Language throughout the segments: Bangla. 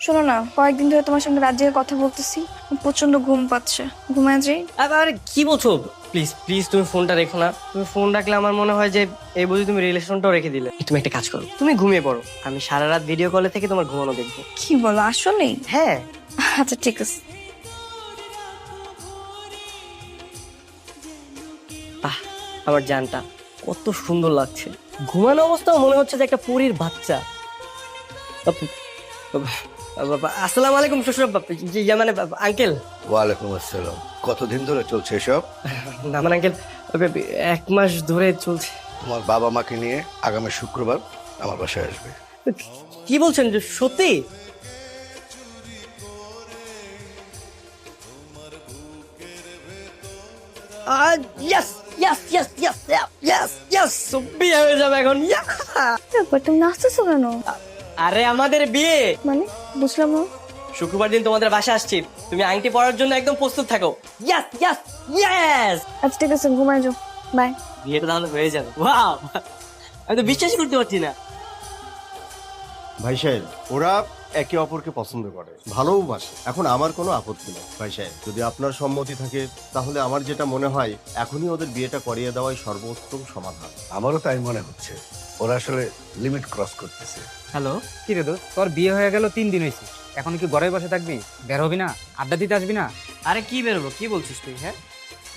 শোনো না, কয়েকদিন ধরে তোমার সঙ্গে রাত জেগে কথা বলতেছি, প্রচন্ড ঘুম পাচ্ছে, ঘুমায় যাই। আরে কি বলছো? প্লিজ প্লিজ তুমি ফোনটা রেখো না। তুমি ফোন রাখলে আমার মনে হয় যে এই বুঝি তুমি রিলেশনটাও রেখে দিলে। তুমি একটা কাজ করো, তুমি ঘুমিয়ে পড়ো, আমি সারা রাত ভিডিও কলে থেকে তোমার ঘুমানো দেখবো। কি বলো আসলেই? হ্যাঁ। আচ্ছা ঠিক আছে। আহ আমার জানটা কত সুন্দর লাগছে, ঘুমানো অবস্থাও মনে হচ্ছে যে একটা পরীর বাচ্চা। আসসালামু আলাইকুম শ্বশুর মানে আঙ্কেল। ওয়ালাইকুম আসসালাম। কতদিন ধরে চলছে এসব? না মানে আঙ্কেল 1 মাস ধরে চলছে। তোমার বাবা মাকে নিয়ে আগামী শুক্রবার আমার বাসায় আসবে। কি বলছেন, যে সত্যি? Yes yes yes yes yes yes, বিয়ে হয়ে যাবে এখন। তারপর তুমি নাচতেছো কেন? আরে আমাদের বিয়ে মানে বুঝলাম না। শুক্রবার দিন তোমাদের বাসায় আসছি, তুমি আংটি পরার জন্য একদম প্রস্তুত থাকো। Yes yes yes. আচ্ছা ঠিক আছে, ঘুমায় যাও, বাই। বিয়েটা তাহলে হয়ে যাবে। ওয়াও, আমি তো বিশ্বাসই করতে পারছি না। ভাই সাহেব, ওরা একে অপরকে পছন্দ করে, ভালোবাসে। এখন আমার কোনো আপত্তি নেই ভাই সাহেব, যদি আপনার সম্মতি থাকে তাহলে আমার যেটা মনে হয় এখনই ওদের বিয়েটা করিয়ে দেওয়াই সর্বোত্তম সমাধান। আমারও তাই মনে হচ্ছে, ওরা আসলে লিমিট ক্রস করতেছে। হ্যালো, কি রে দোস্ত, তোর বিয়ে হয়ে গেল 3 দিন হয়েছে, এখন কি ঘরে বসে থাকবি? বের হবি না? আড্ডা দিতে আসবি না? আরে কি বেরোবো, কি বলছিস তুই? হ্যাঁ,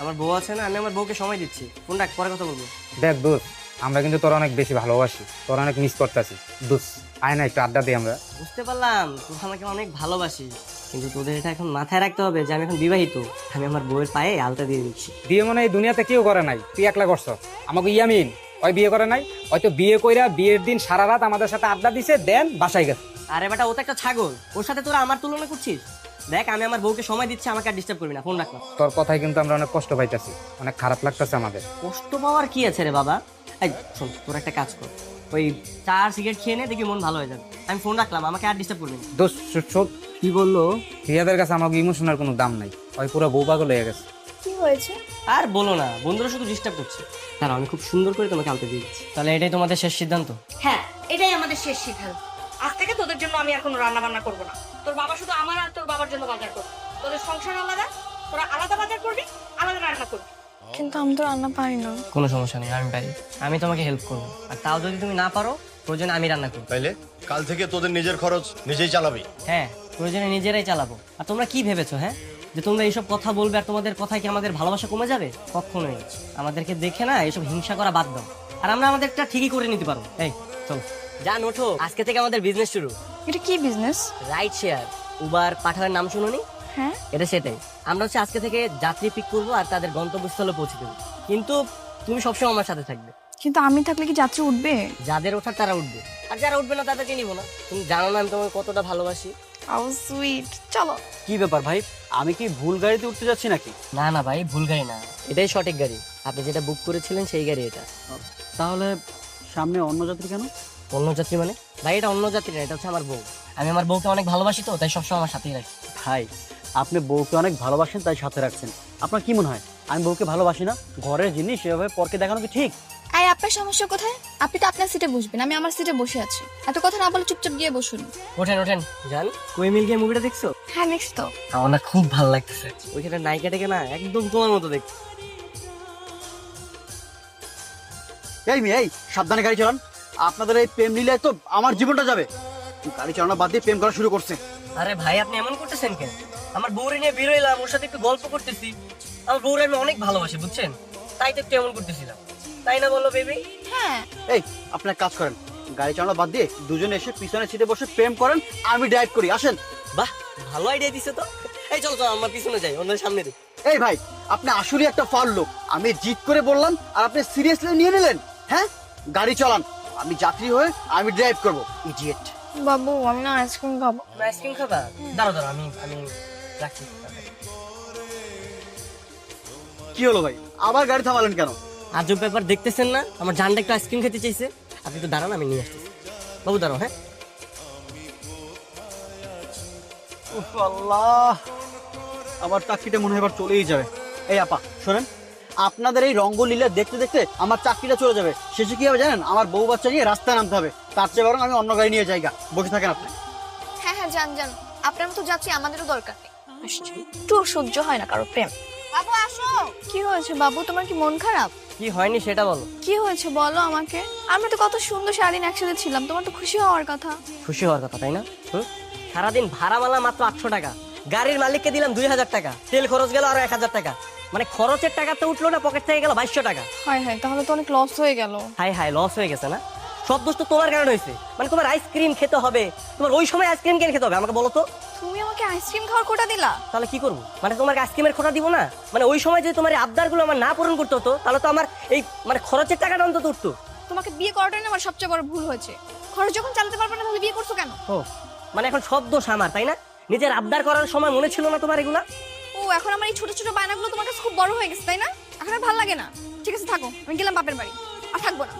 আমার বউ আছে না, আমি আমার বউকে সময় দিচ্ছি। ফোন রাখ, পরে কথা বলবো। দেখ দোস্ত, আমরা কিন্তু তোর অনেক বেশি ভালোবাসি, তোর অনেক মিস করতেছি দোস্ত। আয় না একটু আড্ডা দিই আমরা। বুঝতে পারলাম তুই আমাকে অনেক ভালোবাসিস, কিন্তু তোদের এটা এখন মাথায় রাখতে হবে যে আমি এখন বিবাহিত। আমি আমার বউয়ের পায়ে আলতা দিয়ে দিচ্ছি। বিয়ে মনে হয় এই দুনিয়াতে কেউ করে নাই, তুই একলা করছ। আমাকে ইয়ামিন ওই বিয়ে করে নাই, হয়তো বিয়ে কইরা বিয়ের দিন সারা রাত আমাদের সাথে আড্ডা দিছে, দেন বাসায় গেছে। আরে বেটা, ও তো একটা ছাগল, ওর সাথে তোরা আমার তুলনা করছিস? দেখ, আমি আমার বউকে সময় দিচ্ছি, আমাকে আর ডিস্টার্ব করবি না, ফোন রাখলাম। তোর কথাই কিন্তু আমরা অনেক কষ্ট পাইতেছি, অনেক খারাপ লাগতেছে আমাদের। কষ্ট পাওয়ার কি আছে রে বাবা? এই শোন, তোর একটা কাজ কর, ওই 4 সিগারেট খেয়ে নে, দেখবি মন ভালো হয়ে যাবে। আমি ফোন রাখলাম, আমাকে আর ডিস্টার্ব করবি না। দোস্ত কি বললো, রিয়াদের কাছে আমাকে ইমোশনের কোনো দাম নাই, ওই পুরো বউ পাগল হয়ে গেছে। কি হয়েছে? আর বলো না, বন্ধুরা শুধু ডিস্টার্ব করছে। দাঁড়াও, আমি খুব সুন্দর করে তোমাকে আলতে দিয়ে দিচ্ছি। তাহলে এটাই তোমাদের শেষ সিদ্ধান্ত? হ্যাঁ, এটাই আমাদের শেষ সিদ্ধান্ত। আজ থেকে তোদের জন্য আমি আর কোনো রান্না বান্না করবো না। তোর বাবা শুধু আমার আর তোর বাবার জন্য বাজার করবে। তোদের সংসার আলাদা, তোরা আলাদা বাজার করবি, আলাদা রান্না করবি। কিন্তু আমি তো রান্না পারি না। কোনো সমস্যা নেই, আমি পারি। আমি তোমাকে হেল্প করবো, আর তাও যদি তুমি না পারো, প্রয়োজনে আমি রান্না করবো। তাইলে কাল থেকে তোদের নিজের খরচ নিজেই চালাবি। হ্যাঁ, প্রয়োজনে নিজেরাই চালাবো। আর তোমরা কি ভেবেছো, হ্যাঁ, যে তোমরা এইসব কথা বলবে আর তোমাদের কথায় কি আমাদের ভালোবাসা কমে যাবে? কখনোই। আমাদেরকে দেখে না এইসব হিংসা করা বাদ দাও, আর আমরা আমাদেরটা ঠিকই করে নিতে পারবো। এই চলো, যান ওঠো, আজকে থেকে আমাদের বিজনেস শুরু। এটা কি বিজনেস? রাইড শেয়ার, উবার, পাঠানের নাম শুনোনি? হ্যাঁ। এটা সেটাই। আমরা হচ্ছে আজকে থেকে যাত্রী পিক করবো আর তাদের গন্তব্যস্থলে পৌঁছে দেবো, কিন্তু তুমি সবসময় আমার সাথে থাকবে। কিন্তু আমি থাকলে কি যাত্রী উঠবে? যাদের ওঠার তারা উঠবে, আর যারা উঠবে না তাদেরকে নিবো না। তুমি জানো না আমি তোমাকে কতটা ভালোবাসি। How sweet. চলো। কি ব্যাপার ভাই, আমি কি ভুল গাড়িতে উঠতে যাচ্ছি নাকি? না না ভাই, ভুল গাড়ি না, এটাই সঠিক গাড়ি। আপনি যেটা বুক করেছিলেন সেই গাড়ি এটা। তাহলে সামনে অন্য যাত্রী কেন? অন্য যাত্রী মানে? ভাই এটা অন্য যাত্রী না, এটা হচ্ছে আমার বউ। আমি আমার বউকে অনেক ভালোবাসি, তো তাই সবসময় আমার সাথেই রাখি। ভাই, আপনি বউকে অনেক ভালোবাসেন তাই সাথে রাখছেন। আপনার কি মনে হয় আমি বউকে ভালোবাসি না? ঘরের জিনিস সেভাবে পরকে দেখানো কি ঠিক? আর আপনার সমস্যা কোথায়? আপনি তো আপনার সিটে বসবেন, আমি আমার সিটে বসে আছি। এত কথা না বলে চুপচাপ গিয়ে বসুন। ওঠেন ওঠেন, যান। কই মিল গিয়ে মুভিটা দেখছো? হ্যাঁ নেক্সট তো। আমার না খুব ভালো লাগতেছে, ওইখানে নায়িকাটাকে না একদম তোমার মতো দেখতে। এই মেয়ে, এই সাবধানে গাড়ি চালান। আপনাদের এই প্রেম লীলায় তো আমার জীবনটা যাবে। গাড়ি চালানো বাদ দিয়ে প্রেম করা শুরু করছে। আরে ভাই, আপনি এমন করতেছেন কেন? আমার বউরে নিয়ে বের হইলাম, ওর সাথে একটু গল্প করতেছি। আমার বউরে আমি অনেক ভালোবাসি, বুঝছেন? তাই তো একটু এমন করতেছিলাম, তাই না বলো বেবি? হ্যাঁ। এই আপনি এক কাজ করেন, গাড়ি চালানো বাদ দিয়ে দুজনে এসে পিছনের সিটে বসে প্রেম করেন, আমি ড্রাইভ করি। আসেন। বাহ, ভালো আইডিয়া দিছে তো। এই চলো চলো, আমার পিছনে যাই, অন্য সামনে দিই। এই ভাই, আপনি আসলে একটা ফাউল লোক। আমি জিদ করে বললাম আর আপনি সিরিয়াসলি নিয়ে নিলেন। হ্যাঁ, গাড়ি চালান, আমি যাত্রী হয়ে আমি ড্রাইভ করবো। ইডিয়েট। বাবু আমি না আইসক্রিম খাবো। আইসক্রিম খাবা? দাঁড়াও দাঁড়াও, আমি আমি রাখছি। কি হলো ভাই, আবার গাড়ি থামালেন কেন? আজব ব্যাপার, দেখতেছেন না আমার জানটা একটু আইসক্রিম খেতে চাইছে। আপনি তো দাঁড়ান, আমি নিয়ে আসতেছি। বাবু দাঁড়াও। হ্যাঁ, উফ আল্লাহ, আমার চাকরিটা মনে হয় এবার চলেই যাবে। এই আপা শোনেন, আপনাদের এই রঙ্গলীলা দেখতে দেখতে আমার চাকরিটা চলে যাবে। শেষে কি হবে জানেন? আমার বউ বাচ্চা নিয়ে রাস্তায় নামতে হবে। তার চেয়ে বরং আমি অন্য গাড়ি নিয়ে যাইগা। বসে থাকেন আপনি। হ্যাঁ হ্যাঁ হ্যাঁ যান যান, আপনার মতো যাচ্ছি আমাদেরও দরকার নেই। একটু সহ্য হয় না কারো প্রেম। বাবু আসো। কি হয়েছে বাবু, তোমার কি মন খারাপ? কি হয়নি সেটা বলো। কি হয়েছে বলো আমাকে। আমরা তো কত সুন্দর সারাদিন একসাথে ছিলাম, তোমার তো খুশি হওয়ার কথা। খুশি হওয়ার কথা তাই না? সারাদিন ভাড়া মালা মাত্র 800 টাকা, গাড়ির মালিককে দিলাম 2000 টাকা, তেল খরচ গেল আরো 1000 টাকা, মানে খরচের টাকা তো উঠলো না, পকেট থেকে গেল 2200 টাকা। হায় হায়, তাহলে তো অনেক লস হয়ে গেল। হাই হাই, লস হয়ে গেছে না? সব দোষ তো তোমার কারণে হয়েছে। মানে তোমার আইসক্রিম খেতে হবে, তোমার ওই সময় আইসক্রিম কেন খেতে হবে আমাকে বলো তো? তুমি আমাকে আইসক্রিম খাওয়ার কোটা দিলা। তাহলে কি করবো? মানে তোমার আইসক্রিমের খোটা দিব না? মানে ওই সময় যদি তোমার আবদারগুলো আমার না পূরণ করতে হতো তাহলে তো আমার এই মানে খরচের টাকাটা অন্তত উঠতো। তোমাকে বিয়ে করাটাই না আমার সবচেয়ে বড় ভুল হয়েছে। খরচ যখন চালাতে পারবে না তাহলে বিয়ে করছো কেন? ও মানে এখন সব দোষ আমার তাই না? নিজের আবদার করার সময় মনে ছিল না তোমার এগুলা? ও এখন আমার এই ছোট ছোট বায়নাগুলো তোমার কাছে খুব বড় হয়ে গেছে তাই না? এখন আর ভালো লাগে না। ঠিক আছে থাকো, আমি গেলাম বাপের বাড়ি, আর থাকবো না।